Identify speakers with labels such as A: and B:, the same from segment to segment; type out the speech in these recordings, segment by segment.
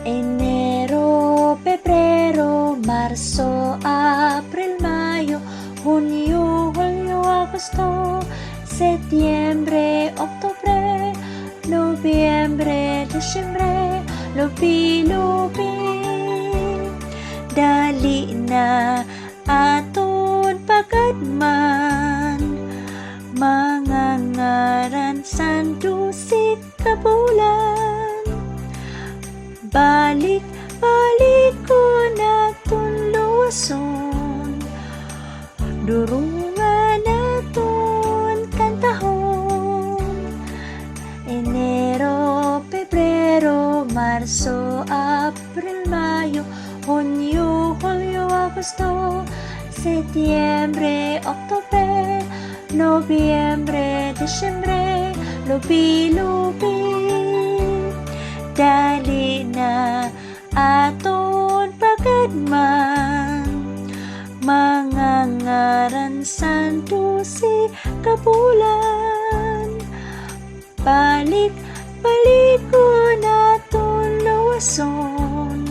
A: Enero, Pebrero, Marzo, Abril, Mayo, Junio, Julio, Agosto, Septiembre, Octubre, Nobyembre, Disyembre, lubi-lubi. Dali na aton pagkadman, mga ngaran sandusi ka bulan. Balik ko naton luwason, durungan naton kantahon. Enero, Pebrero, Marzo, Abril, Mayo, Junio, Julio, Agosto, Septiembre, Octubre, Nobyembre, Disyembre, lubi-lubi. Dali na aton pagkadman, mga ngaran sandusi ka bulan. Balik ko naton luwason,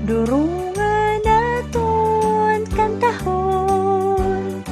A: durungan naton kantahon.